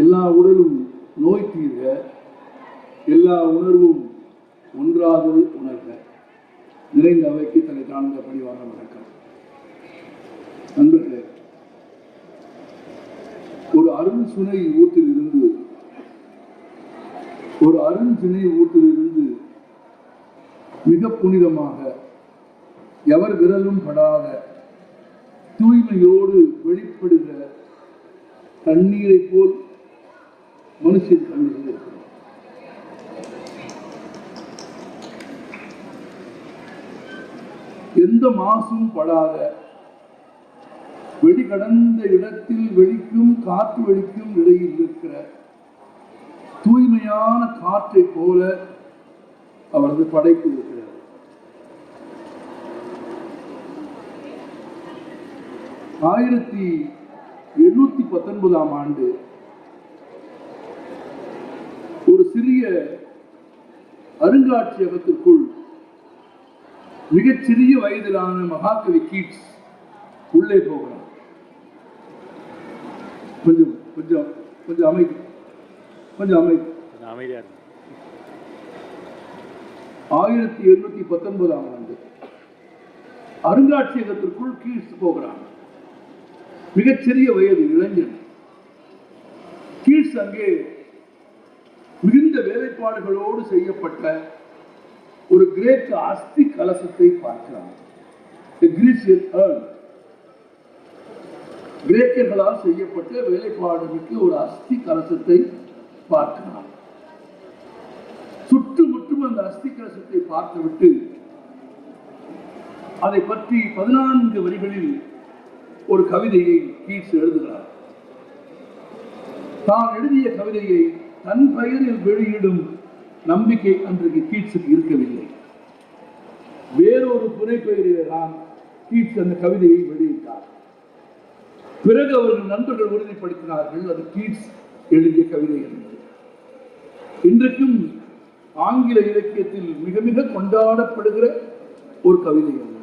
எல்லா உடலும் நோய் தீர்க, எல்லா உணர்வும் ஒன்றாவது உணர்க. நிறைந்த அவைக்கு தன்னை தாழ்ந்த பணிவான வணக்கம். நண்பர்களே, ஒரு அருண்சுனை ஊட்டிலிருந்து மிக புனிதமாக எவர் விரலும் படாத தூய்மையோடு வெளிப்படுகிற தண்ணீரை போல் மனுஷன் கண்கள் இருக்கிறார். எந்த மாசும் படாத வெளிக்கடந்த இடத்தில் வெளிக்கும் காற்று வெளிக்கும் இடையில் இருக்கிற தூய்மையான காற்றை போல அவரது படைப்பு இருக்கிறார். ஆயிரத்தி 819 ஆண்டு ஒரு சிறிய அருங்காட்சியகத்திற்குள் மிகச்சிறிய வயதிலான மகாகவி கீட்ஸ் உள்ளே போகிறார். கொஞ்சம் அமைதியா. 1819 ஆண்டு அருங்காட்சியகத்திற்குள் கீட்ஸ் போகிறார். மிகச்சிறிய வயது இளைஞன் கீட்ஸ் அங்கே மிகுந்த வேலைப்பாடுகளோடு செய்யப்பட்ட ஒரு கிரேக்க அஸ்தி கலசத்தை பார்க்கிறார். கிரேக்கர்களால் செய்யப்பட்ட வேலைப்பாடுகளுக்கு ஒரு அஸ்தி கலசத்தை பார்க்கிறார். சுற்றுமுற்றும் அந்த அஸ்தி கலசத்தை பார்த்துவிட்டு அதை பற்றி 14 வரிகளில் ஒரு கவிதையை கீட்ஸ் எழுதுகிறார். தான் எழுதிய கவிதையை தன் பெயரில் வெளியிடும் நம்பிக்கை அன்றைக்கு கீட்ஸுக்கு இருக்கவில்லை. வேறொரு புனைப்பெயரிலே தான் கீட்ஸ் அந்த கவிதையை வெளியிட்டார். பிறகு அவர்கள் நண்பர்கள் உறுதிப்படுத்தினார்கள் அது கீட்ஸ் எழுதிய கவிதை என்பது. இன்றைக்கும் ஆங்கில இலக்கியத்தில் மிக மிக கொண்டாடப்படுகிற ஒரு கவிதை அது.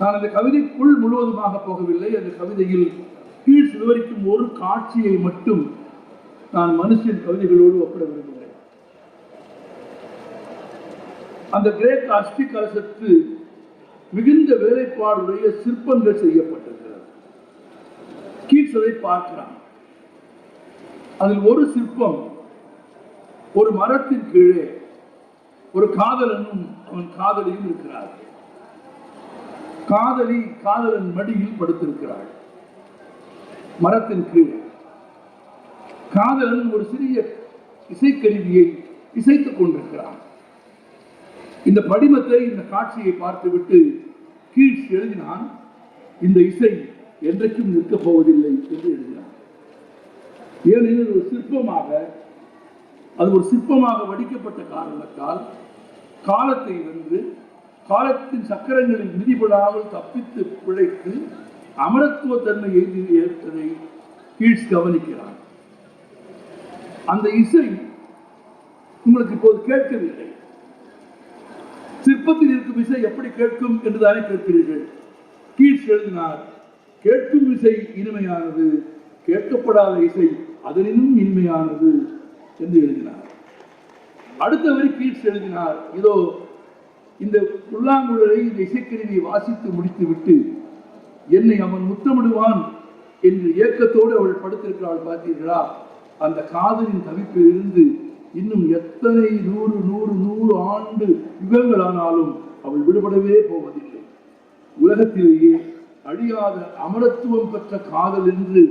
நான் அந்த கவிதைக்குள் முழுவதுமாக போகவில்லை. அந்த கவிதையில் கீட்ஸ் விவரிக்கும் ஒரு காட்சியை மட்டும் நான் மனுஷன் கவிதைகளோடு ஒப்பிட விரும்புகிறேன். அந்த கிரேக்க அஸ்தி கலசத்து மிகுந்த வேலைப்பாடுடைய சிற்பங்கள் செய்யப்பட்டிருக்கிறது. கீட்ஸ் அதை பார்க்கிறான். அதில் ஒரு சிற்பம் ஒரு மரத்தின் கீழே ஒரு காதலனும் அவன் காதலியும் இருக்கிறார். காதலி காதலன் மடியில் படுத்திருக்கிறாள். மரத்தின் கீழே காதலன் ஒரு சிறிய இசைக்கருவியை இசைத்துக் கொண்டிருக்கிறான். இந்த படிமத்தை, இந்த காட்சியை பார்த்துவிட்டு கீட்ஸ் எழுதினான், இந்த இசை என்றைக்கும் நிற்கப் போவதில்லை என்று எழுதினான். ஏனெனில் அது ஒரு சிற்பமாக வடிக்கப்பட்ட காரணத்தால் காலத்தை வென்று காலத்தின் சக்கரங்களில் மிதிபடாமல் தப்பித்து பிழைத்து அமரத்துவ தன்மை எழுதி ஏற்பதை கீட்ஸ் கவனிக்கிறான். அந்த இசை உங்களுக்கு இப்போது கேட்கவில்லை. சிற்பத்தில் இருக்கும் இசை எப்படி கேட்கும் என்றுதானே கேட்கிறீர்கள். கீட்ஸ் எழுதினார், கேட்கும் இசை இனிமையானது, கேட்கப்படாத இசை அதனினும் இனிமையானது என்று எழுதினார். அடுத்த வரி கீட்ஸ் எழுதினார், இதோ இந்த புல்லாங்குழலை, இந்த இசைக்கருவியை வாசித்து முடித்துவிட்டு என்னை அவன் முத்தமிடுவான் என்று ஏக்கத்தோடு அவள் படுத்திருக்கிறாள் பார்த்தீர்களா. அந்த காதலின் தவிப்பில் இருந்து இன்னும் எத்தனை 100 ஆண்டு யுகங்களானாலும் அவள் விடுபடவே போவதில்லை. உலகத்திலேயே அழியாத அமரத்துவம் பெற்ற காதல் என்று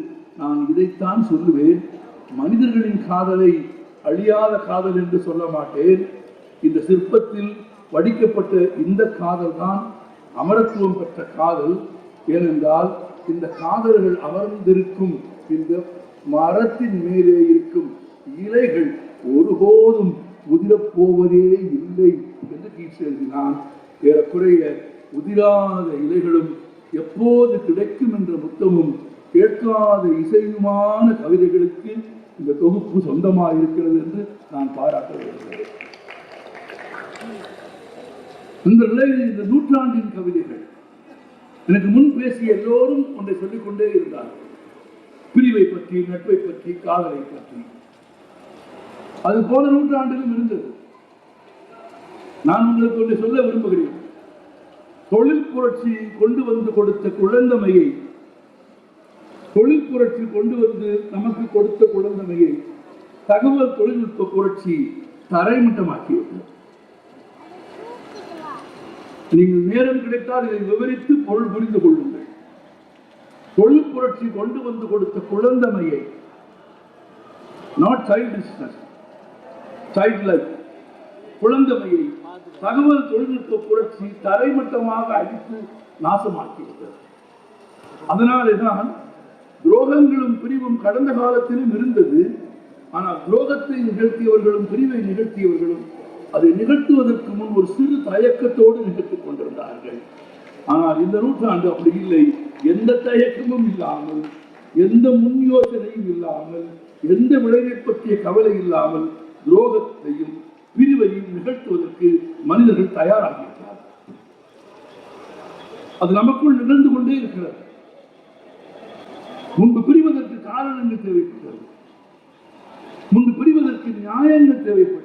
நான் இதைத்தான் சொல்லுவேன். மனிதர்களின் காதலை அழியாத காதல் என்று சொல்ல மாட்டேன். இந்த சிற்பத்தில் வடிக்கப்பட்ட இந்த காதல் தான் அமரத்துவம் பெற்ற காதல். ஏனென்றால் இந்த காதல்கள் அமர்ந்திருக்கும் இந்த மரத்தின் மேலே இருக்கும் இலைகள் ஒருபோதும் உதிரப் போவதே இல்லை என்று கீட்ஸ் எழுதினான். ஏறக்குறைய உதிராத இலைகளும் எப்போது கிடைக்கும் என்ற முத்தமும் கேட்காத இசையுமான கவிதைகளுக்கு இந்த தொகுப்பு சொந்தமாக இருக்கிறது என்று நான் பாராட்ட விரும்புகிறேன். இந்த நிலையில் இந்த நூற்றாண்டின் கவிதைகள் எனக்கு முன் பேசிய எல்லோரும் ஒன்றை சொல்லிக்கொண்டே இருந்தார்கள். பிரிவை பற்றி, நட்பை பற்றி, காதலை பற்றி. அது போன நூற்றாண்டிலும் இருந்தது. நான் உங்களுக்கு ஒன்று சொல்ல விரும்புகிறேன். தொழில் புரட்சி கொண்டு வந்து கொடுத்த குழந்தமையை, தொழில் புரட்சி கொண்டு வந்து நமக்கு கொடுத்த குழந்தமையை தகவல் தொழில்நுட்ப புரட்சி தரைமட்டமாக்கியது. நீங்கள் நேரம் கிடைத்தால் இதை விவரித்து பொருள் புரிந்து கொள்ளுங்கள். தொழில் புரட்சி கொண்டு வந்து கொடுத்த குழந்தமையை, நாட் சைல்டிஷ்னஸ், சைல்ட்லைக், குழந்தமையை தகவல் தொழில்நுட்ப புரட்சி தரைமட்டமாக அழித்து நாசமாக்கியது. அதனாலேதான் துரோகங்களும் பிரிவும் கடந்த காலத்திலும் இருந்தது. ஆனால் துரோகத்தை நிகழ்த்தியவர்களும் பிரிவை நிகழ்த்தியவர்களும் அதை நிகழ்த்துவதற்கு முன் ஒரு சிறு தயக்கத்தோடு நிகழ்த்திக் கொண்டிருந்தார்கள். ஆனால் இந்த நூற்றாண்டு அப்படி இல்லை. எந்த தயக்கமும் இல்லாமல், எந்த முன் யோசனையும் இல்லாமல், எந்த விளைவை பற்றிய கவலை இல்லாமல் துரோகத்தையும் பிரிவையும் நிகழ்த்துவதற்கு மனிதர்கள் தயாராகிவிட்டார். அது நமக்குள் நிகழ்ந்து கொண்டே இருக்கிறது. முன்பு பிரிவதற்கு காரணங்கள் தேவைப்பட்டது, முன்பு பிரிவதற்கு நியாயங்கள் தேவைப்பட்டது,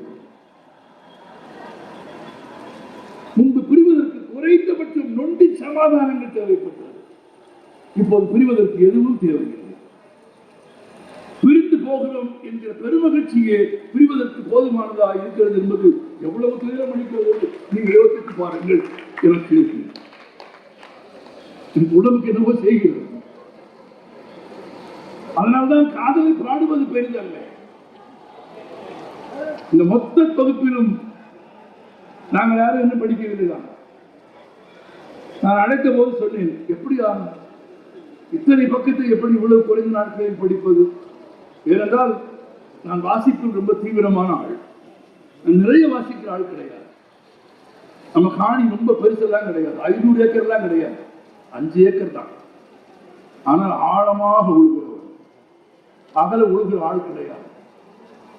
முன்பு பிரிவதற்கு குறைந்தபட்சம் நொண்டி சமாதானங்கள் தேவைப்பட்டது. இப்போது பிரிவதற்கு எதுவும் தேவையில்லை. பிரிந்து போகிறோம் என்கிற பெருமகிழ்ச்சியே பிரிவதற்கு போதுமானதாக இருக்கிறது என்பது எவ்வளவு துயரம் அளிக்கிறது நீங்கள் யோசித்து பாருங்கள். எனக்கு உடம்புக்கு என்னவோ செய்கிறது. அதனால்தான் காதலை பாடுவது பெரிதல்ல. இந்த மொத்த தொகுப்பிலும் நாங்கள் யாரும் என்ன படிக்கவில்லை தான். நான் அழைத்த போது சொன்னேன், எப்படியா இத்தனை பக்கத்தை எப்படி இவ்வளவு குறைந்த நாட்களில் படிப்பது? ஏனென்றால் நான் வாசிப்பில் ரொம்ப தீவிரமான ஆள். நிறைய வாசிக்கிற ஆள் கிடையாது. நம்ம காணி ரொம்ப பெருசெல்லாம் கிடையாது, 500 ஏக்கர்லாம் கிடையாது, 5 ஏக்கர் தான். ஆனால் ஆழமாக உழுகிறவர், அகல உழுகிற ஆள் கிடையாது.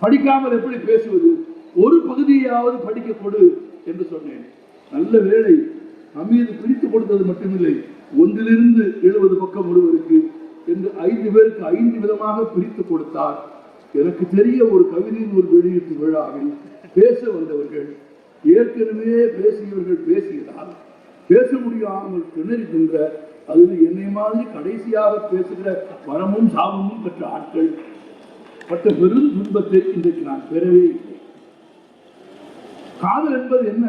படிக்காமல் எப்படி பேசுவது? ஒரு பகுதியாவது படிக்க கொடு என்று சொன்னேன். நல்ல வேளை அமீது பிரித்து கொடுத்தது மட்டுமில்லை, 1 to 70 பக்கம் ஒருவருக்கு என்று 5 பேருக்கு 5 விதமாக பிரித்து கொடுத்தார். எனக்கு தெரிய ஒரு கவிதையின் ஒரு வெளியீட்டு விழாவில் பேச வந்தவர்கள் ஏற்கனவே பேசியவர்கள் பேசியதால் பேச முடியாமல் திணறுகின்ற, அதில் என்னை மாதிரி கடைசியாக பேசுகிற வரமும் சாபமும் பெற்ற ஆட்கள் பட்ட பெரும் துன்பத்தை இன்றைக்கு நான் பெறவே இல்லை. காதல் என்பது என்ன?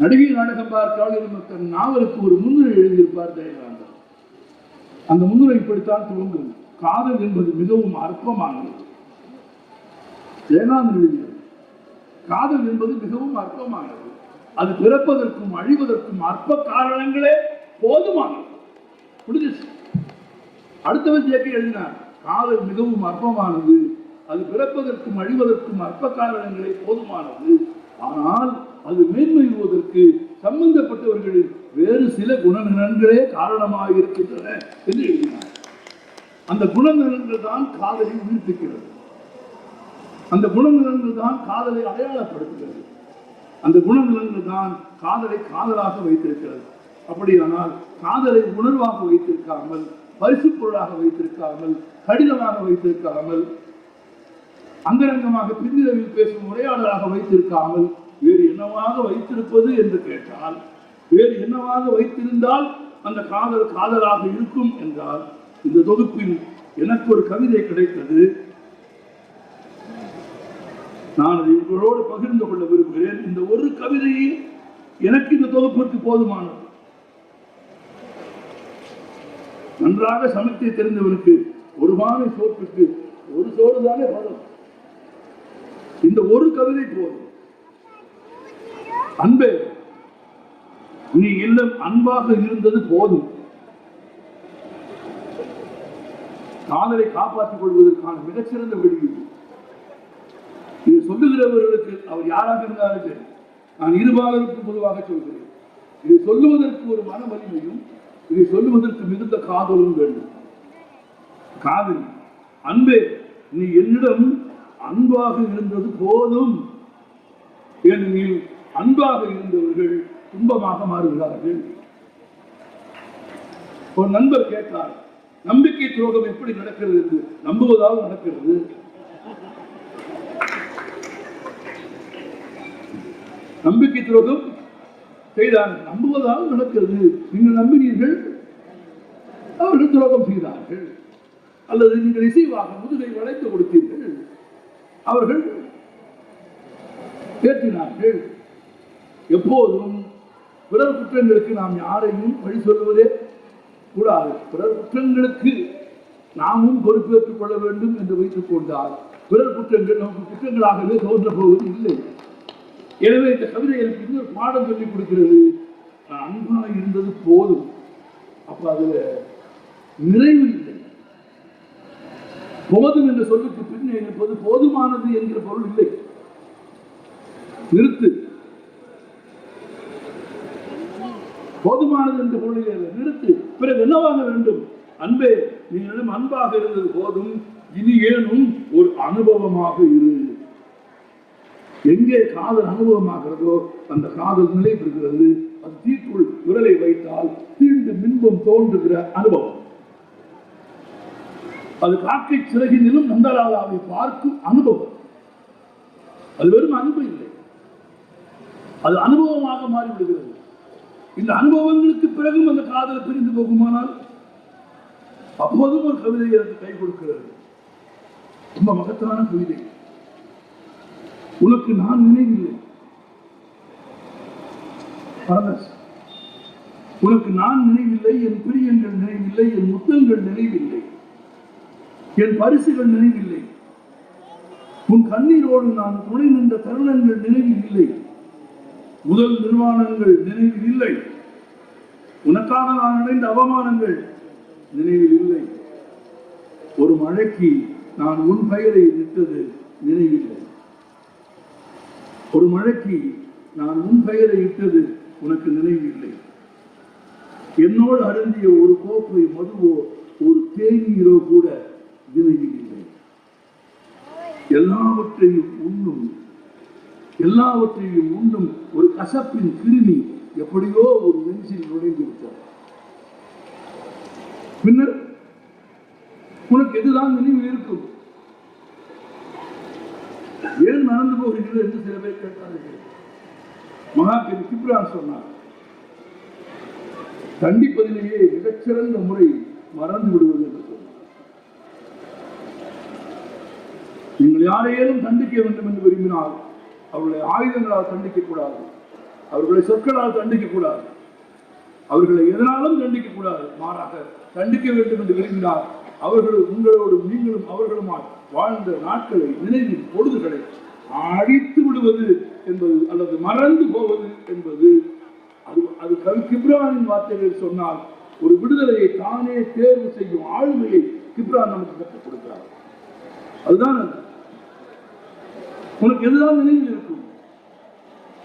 நடிகை நாடகம் பார்த்தால் தன் நாவலுக்கு ஒரு முன்னுரை எழுதியிருப்பார் ஜெயகாந்தன். அந்த முன்னுரை இப்படித்தான் துவங்கும்: காதல் என்பது மிகவும் அற்பமானது. ஜெயகாந்தன் எழுதியது. காதல் என்பது மிகவும் அற்பமானது, அது பிறப்பதற்கும் அழிவதற்கும் அற்ப காரணங்களே போதுமானது. முடிஞ்சிச்சு. அடுத்தவர் ஜேக்கை எழுதினார், காதல் மிகவும் அற்பமானது, அது பிறப்பதற்கும் அழிவதற்கும் அற்ப காரணங்களே போதுமானது, ஆனால் அது மேன்மையுவதற்கு சம்பந்தப்பட்டவர்களில் வேறு சில குணநலன்களே காரணமாக இருக்கின்றன என்று எழுதினார். அந்த குணநலன்கள் தான் காதலை உயிர்ப்பிக்கிறது. அந்த குணநலன்கள் தான் காதலை அடையாளப்படுத்துகிறது. அந்த குணநலன்கள் தான் காதலை காதலாக வைத்திருக்கிறது. அப்படியானால் காதலை உணர்வாக வைத்திருக்காமல், பரிசு பொருளாக வைத்திருக்காமல், கடினமாக வைத்திருக்காமல், அந்தரங்கமாக பின்னிரவில் பேசும் உரையாடலாக வைத்திருக்காமல் வேறு என்னவாக வைத்திருப்பது என்று கேட்டால், வேறு என்னவாக வைத்திருந்தால் அந்த காதல் காதலாக இருக்கும் என்றால், இந்த தொகுப்பில் எனக்கு ஒரு கவிதை கிடைத்தது. நான் அதை உங்களோடு பகிர்ந்து கொள்ள விரும்புகிறேன். இந்த ஒரு கவிதையை எனக்கு இந்த தொகுப்பிற்கு போதுமானது. நன்றாக சமைத்து தெரிந்தவனுக்கு ஒரு பானை சோற்றுக்கு ஒரு சோறு தானே வரும். இந்த ஒரு கவிதை போதும். அன்பே, நீ இல்லம் அன்பாக இருந்தது போதும். காதலை காப்பாற்றிக் கொள்வதற்கான மிகச்சிறந்த வெளியீடு. இதை சொல்லுகிறவர்களுக்கு அவர் யாராக இருந்தாலும் சரி, நான் இருபாலருக்கும் பொதுவாக சொல்கிறேன், இதை சொல்லுவதற்கு ஒரு மன வலிமையும், இதை சொல்லுவதற்கு மிகுந்த காதலும் வேண்டும். காதல், அன்பே, நீ என்னிடம் அன்பாக இருந்தது போதும். ஏனெனில் அன்பாக இருந்தவர்கள் துன்பமாக மாறுகிறார்கள். ஒரு நண்பர் கேட்டார், நம்பிக்கை துரோகம் எப்படி நடக்கிறது என்று நம்புவதால் நடக்கிறது. நம்பிக்கை துரோகம் செய்தார்கள், நம்புவதால் நடக்கிறது. நீங்கள் நம்பினீர்கள், அவர்கள் துரோகம் செய்தார்கள். அல்லது நீங்கள் இசைவாக முதுகை வளைத்து கொடுத்தீர்கள், அவர்கள் ஏற்றினார்கள். எப்போதும் பிறர் குற்றங்களுக்கு நாம் யாரையும் வழி சொல்வதே கூடாது. பிறர் குற்றங்களுக்கு நாமும் பொறுப்பேற்றுக் கொள்ள வேண்டும் என்று வைத்துக் கொண்டால் பிறர் குற்றங்கள் நமக்கு குற்றங்களாகவே தோன்ற போவது இல்லை. எனவே இந்த கவிதை எனக்கு இன்னொரு பாடம் சொல்லிக் கொடுக்கிறது. நான் அன்பாக இருந்தது போதும். அப்ப அதுல நிறைவு இல்லை. போதும் என்ற சொல்லுக்கு பின்னே இருப்பது போதுமானது என்கிற பொருள் இல்லை. நிறுத்து, போதுமானது என்ற பொருளில் நிறுத்து. பிறகு என்னவாக வேண்டும்? அன்பே, நீங்களும் அன்பாக இருந்தது போதும், இனி ஏனும் ஒரு அனுபவமாக இரு. எங்கே காதல் அனுபவமாகிறதோ அந்த காதல் நிலை பெறுகிறது. அது தீக்குள் விரலை வைத்தால் தீண்டு மின்பம் தோன்றுகிற அனுபவம். அது காக்கை சிறகினிலும் நந்தலாலாவை பார்க்கும் அனுபவம். அது வெறும் அன்பு இல்லை, அது அனுபவமாக மாறிவிடுகிறது. இந்த அனுபவங்களுக்கு பிறகும் அந்த காதலை பிரிந்து போகுமானால் அப்போதும் ஒரு கவிதை எனக்கு கை கொடுக்கிறது. ரொம்ப மகத்தான கவிதை. உனக்கு நான் நினைவில்லை, உனக்கு நான் நினைவில்லை, என் பிரியங்கள் நினைவில்லை, என் முத்தங்கள் நினைவில்லை, என் பரிசுகள் நினைவில்லை, உன் கண்ணீரோடு நான் துணை நின்ற தருணங்கள் நினைவில் இல்லை, முதல் நிர்வாணங்கள் நினைவில் இல்லை, உனக்காக நான் அடைந்த அவமானங்கள் நினைவில் இல்லை, ஒரு மழைக்கு நான் உன் பெயரை இட்டது நினைவில்லை, ஒரு மழைக்கு நான் உன் பெயரை இட்டது உனக்கு நினைவில்லை, என்னோடு அருந்திய ஒரு கோப்பை மதுவோ ஒரு தேநீரோ கூட நினைவில் இல்லை, எல்லாவற்றையும் உண்ணும் ஒரு கசப்பின் கிருமி எப்படியோ ஒரு நெஞ்சில் நுழைந்து விட்டார். பின்னர் உனக்கு எதுதான் நினைவில் இருக்கும்? ஏன் மறந்து போகிறீர்கள் என்று சில பேர் கேட்டார்கள். மகாகவி கிப்ரான் சொன்னார், தண்டிப்பதிலேயே மிகச்சிறந்த முறை மறந்து விடுவது என்று சொன்னார். நீங்கள் யாரையேனும் தண்டிக்க வேண்டும் என்று விரும்பினால் அவர்களை ஆயுதங்களால் தண்டிக்க கூடாது, அவர்களை சொற்களால் தண்டிக்க கூடாது, அவர்களை எதனாலும் தண்டிக்க கூடாது. மாறாக தண்டிக்க வேண்டும் என்று விரும்பினால் அவர்கள் உங்களோடும் நீங்களும் அவர்களுமாய் வாழ்ந்த நாட்களை, நினைவில் பொழுதுகளை அழித்து விடுவது என்பது அல்லது மறந்து போவது என்பது அது கவி கிப்ரானின் வார்த்தைகளில் சொன்னால் ஒரு விடுதலையை தானே தேர்வு செய்யும் ஆளுமையை கிப்ரான் நமக்கு கற்றுக் கொடுக்கிறார். அதுதான் உனக்கு எதுதான் நினைவில் இருக்கும்?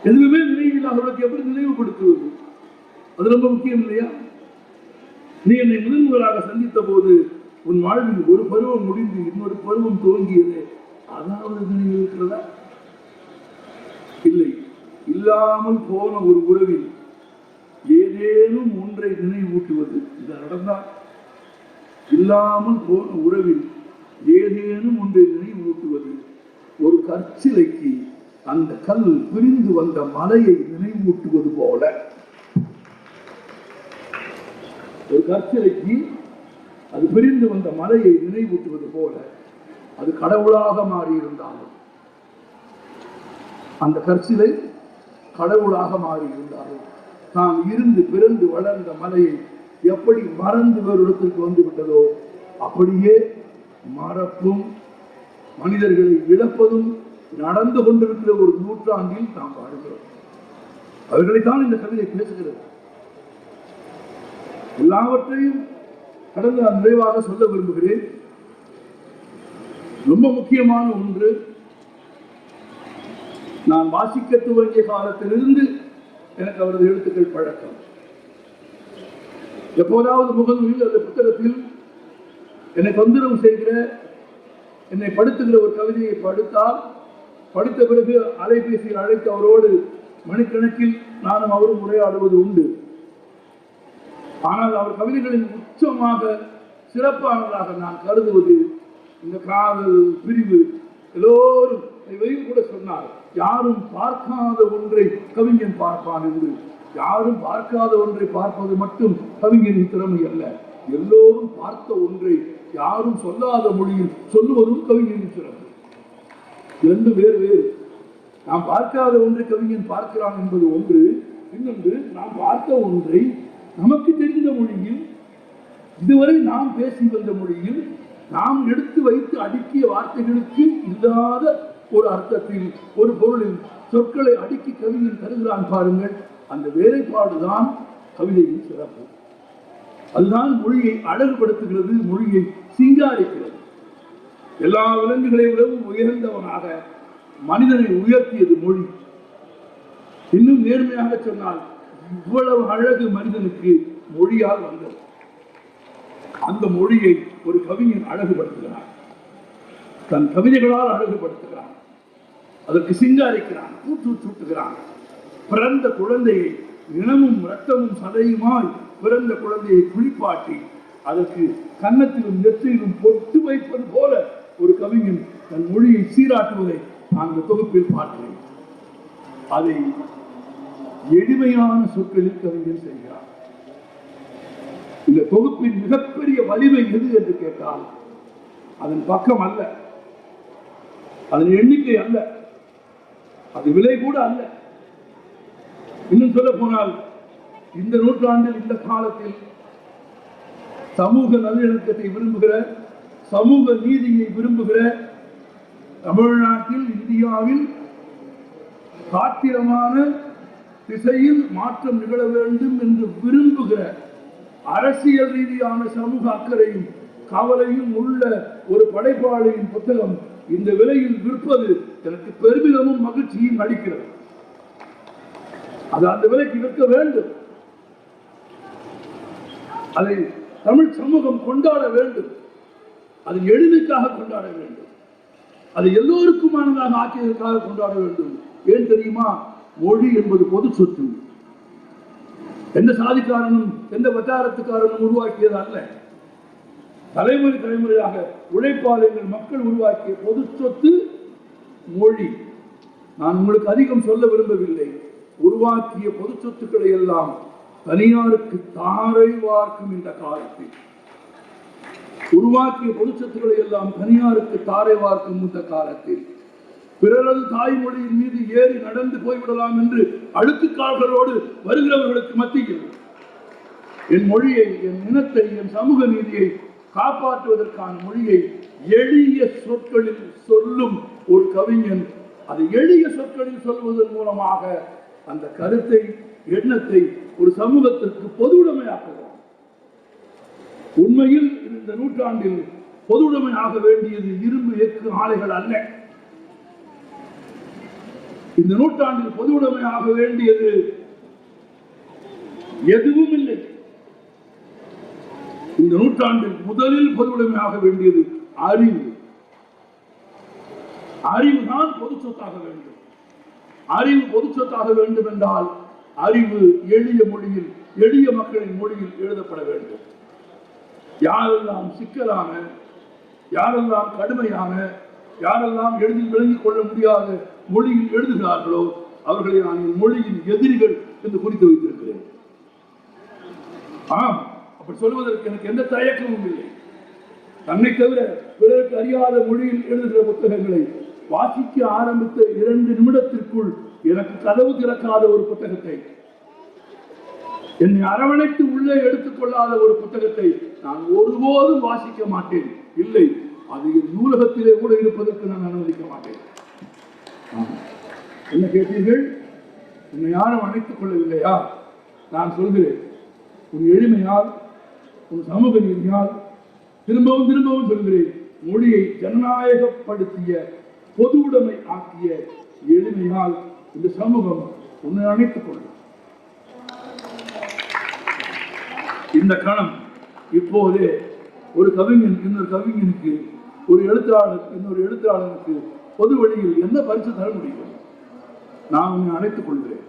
எதுவுமே நினைவில் அவர்களுக்கு எப்படி நினைவுபடுத்துவது? அது ரொம்ப முக்கியம் இல்லையா? நீ என்னை முதன்முதலாக சந்தித்த போது உன் வாழ்வில் ஒரு பருவம் முடிந்து இன்னொரு பருவம் துவங்கியது, அதாவது நினைவு இருக்கிறதா? இல்லை. இல்லாமல் போன ஒரு உறவில் ஏதேனும் ஒன்றை நினைவூட்டுவது இது நடந்தால், இல்லாமல் போன உறவில் ஏதேனும் ஒன்றை நினைவூட்டுவது ஒரு கற்சிலைக்கு அந்த கல் பிரிந்து வந்த மலையை நினைவூட்டுவது போல, ஒரு கற்சிலைக்கு அது பிரிந்து வந்த மலையை நினைவூட்டுவது போல, அது கடவுளாக மாறியிருந்தாலும், அந்த கற்சிலை கடவுளாக மாறியிருந்தாலும், தான் இருந்து பிறந்து வளர்ந்த மலையை எப்படி மறந்து வேறு இடத்திற்கு வந்து விட்டதோ அப்படியே மறப்பும் மனிதர்களை இழப்பதும் நடந்து கொண்டிருக்கிற ஒரு நூற்றாண்டில் நாம் வாழ்கிறோம். அவர்களைத்தான் இந்த கவிதை பேசுகிறது. எல்லாவற்றையும் கடந்து நான் நிறைவாக சொல்ல விரும்புகிறேன். ரொம்ப முக்கியமான ஒன்று, நான் வாசிக்க துவங்கிய காலத்திலிருந்து எனக்கு அவரது எழுத்துக்கள் பழக்கம். எப்போதாவது முகநூலில் அந்த புத்தகத்தில் என்னை தொந்தரவு செய்கிற, என்னை படுத்துகிற ஒரு கவிதையை படித்த பிறகு அலைபேசியில் அழைத்து அவரோடு மணிக்கணக்கில் நானும் அவரும் உரையாடுவது உண்டு. ஆனால் அவர் கவிதைகளின் உச்சமாக சிறப்பானதாக நான் கருதுவது இந்த காதல் பிரிவு. எல்லோரும் இவையும் கூட சொன்னார், யாரும் பார்க்காத ஒன்றை கவிஞன் பார்ப்பான் என்று. யாரும் பார்க்காத ஒன்றை பார்ப்பது மட்டும் கவிஞனின் திறமை அல்ல, எல்லோரும் பார்த்த ஒன்றை யாரும் சொல்லாத மொழியில் சொல்லுவதும் கவிஞனின் சிறப்பு. இரண்டு வேறு வேறு. நாம் பார்க்காத ஒன்றை கவிஞன் பார்க்கிறான் என்பது ஒன்று, இன்னொன்று நாம் பார்த்த ஒன்றை நமக்கு தெரிந்த மொழியில், இதுவரை நாம் பேசி வந்த மொழியில், நாம் எடுத்து வைத்து அடுக்கிய வார்த்தைகளுக்கு இல்லாத ஒரு அர்த்தத்தில், ஒரு பொருளில் சொற்களை அடுக்கி கவிஞன் தருகிறான் பாருங்கள். அந்த வேலைப்பாடுதான் கவிதையின் சிறப்பு. அதுதான் மொழியை அழகுபடுத்துகிறது, மொழியை சிங்காரிக்கிறது. எல்லா விலங்குகளை விடவும் உயர்ந்தவனாக மனிதனை உயர்த்தியது மொழி. இன்னும் நேர்மையாக சொன்னால், இவ்வளவு அழகு மனிதனுக்கு மொழியால் வந்தது. அந்த மொழியை ஒரு கவிஞன் அழகுபடுத்துகிறான், தன் கவிதைகளால் அழகுபடுத்துகிறான், அதற்கு சிங்காரிக்கிறான், கூற்று சூட்டுகிறான். பிறந்த குழந்தையை இனமும் இரத்தமும் சதையுமாய் பிறந்த குழந்தையை குளிப்பாட்டி அதற்கு கன்னத்திலும் நெற்றியிலும் பொட்டு வைப்பது போல ஒரு கவிஞன் தன் மொழியை சீராட்டுவதை நான் இந்த தொகுப்பில் பார்க்கிறேன். அதை எளிமையான சொற்களில் கவிஞன் செய்கிறார். இந்த தொகுப்பின் மிகப்பெரிய வலிமை எது என்று கேட்டால், அதன் பக்கம் அல்ல, அதன் எண்ணிக்கை அல்ல, அது விலை கூட அல்ல. இன்னும் சொல்ல போனால், இந்த நூற்றாண்டில், இந்த காலத்தில் சமூக நல்லிணக்கத்தை விரும்புகிற, சமூக நீதியை விரும்புகிற, தமிழ்நாட்டில், இந்தியாவில் காத்திரமான திசையில் மாற்றம் நிகழ வேண்டும் என்று விரும்புகிற, அரசியல் ரீதியான சமூக அக்கறையும் கவலையும் உள்ள ஒரு படைப்பாளியின் புத்தகம் இந்த விலையில் விற்பது எனக்கு பெருமிதமும் மகிழ்ச்சியும் அளிக்கிறது. அது அந்த விலைக்கு விற்க வேண்டும். அதை தமிழ் சமூகம் கொண்டாட வேண்டும். அது எளிமைக்காக கொண்டாட வேண்டும். அது எல்லோருக்குமானதாக ஆக்கியதற்காக கொண்டாட வேண்டும். ஏன் தெரியுமா? மொழி என்பது பொது சொத்து. எந்த சாதிக்காரனும் எந்த வட்டாரத்துக்காரனும் உருவாக்கியது அல்ல. தலைமுறை தலைமுறையாக உழைப்பாளர்கள் மக்கள் உருவாக்கிய பொது சொத்து மொழி. நான் உங்களுக்கு அதிகம் சொல்ல விரும்பவில்லை. உருவாக்கிய பொது சொத்துக்களை எல்லாம் தனியாருக்கு தாரை வார்க்கும் இந்த காலத்தில், உருவாக்கிய பொது சொத்துக்களை எல்லாம் தனியாருக்கு தாரை வார்க்கும் இந்த காலத்தில், பிறரது தாய்மொழியின் மீது ஏறி நடந்து போய்விடலாம் என்று அழுத்துக்கால்களோடு வருகிறவர்களுக்கு மத்தியில் என் மொழியை, என் இனத்தை, என் சமூக நீதியை காப்பாற்றுவதற்கான மொழியை எளிய சொற்களில் சொல்லும் ஒரு கவிஞன், அதை எளிய சொற்களில் சொல்வதன் மூலமாக அந்த கருத்தை, எண்ணத்தை ஒரு சமூகத்திற்கு பொதுவுடைமையாக்குகிறார். உண்மையில் இந்த நூற்றாண்டில் பொதுவுடைமையாக வேண்டியது இரும்பு எஃகு ஆலைகள் அல்ல. இந்த நூற்றாண்டில் பொதுவுடைமையாக வேண்டியது எதுவும் இல்லை. இந்த நூற்றாண்டில் முதலில் பொதுவுடைமையாக வேண்டியது அறிவு. அறிவுதான் பொது சொத்தாக வேண்டும். அறிவு பொது சொத்தாக வேண்டும் என்றால் அறிவு எளிய மொழியில், எளிய மக்களின் மொழியில் எழுதப்பட வேண்டும். யாரெல்லாம் சிக்கலான, யாரெல்லாம் கடுமையான, யாரெல்லாம் எளிதில் விளங்கிக் கொள்ள முடியாத மொழியில் எழுதுகிறார்களோ அவர்களை நான் என் மொழியின் எதிரிகள் என்று குறித்து வைத்திருக்கிறேன். ஆம், அப்படி சொல்வதற்கு எனக்கு எந்த தயக்கமும் இல்லை. தன்னை தவிர பிறருக்கு அறியாத மொழியில் எழுதுகிற புத்தகங்களை வாசிக்க ஆரம்பித்த 2 நிமிடத்திற்குள் எனக்கு கதவு திறக்காத ஒரு புத்தகத்தை, என்னை அரவணைத்து உள்ளே எடுத்துக்கொள்ளாத ஒரு புத்தகத்தை நான் ஒருபோதும் வாசிக்க மாட்டேன். இல்லை, அது என் நூலகத்திலே கூட இருப்பதற்கு நான் அனுமதிக்க மாட்டேன். என்ன கேட்டீர்கள்? உன்னை யாரும் அணைத்துக் கொள்ளவில்லையா? நான் சொல்கிறேன், உன் எளிமையால், உன் சமூக நீதியால், திரும்பவும் திரும்பவும் சொல்கிறேன், மொழியை ஜனநாயகப்படுத்திய, பொதுவுடைமை ஆக்கிய எளிமையால் இந்த சமூகம் உன்னை அணைத்துக் கொள்ளும். இந்த கணம் இப்போதே ஒரு கவிஞன் இன்னொரு கவிஞனுக்கு, ஒரு எழுத்தாளர் இன்னொரு எழுத்தாளருக்கு பொது வழியில் என்ன பரிசு தர முடியும்? நான் உன்னை அழைத்துக் கொள்கிறேன்.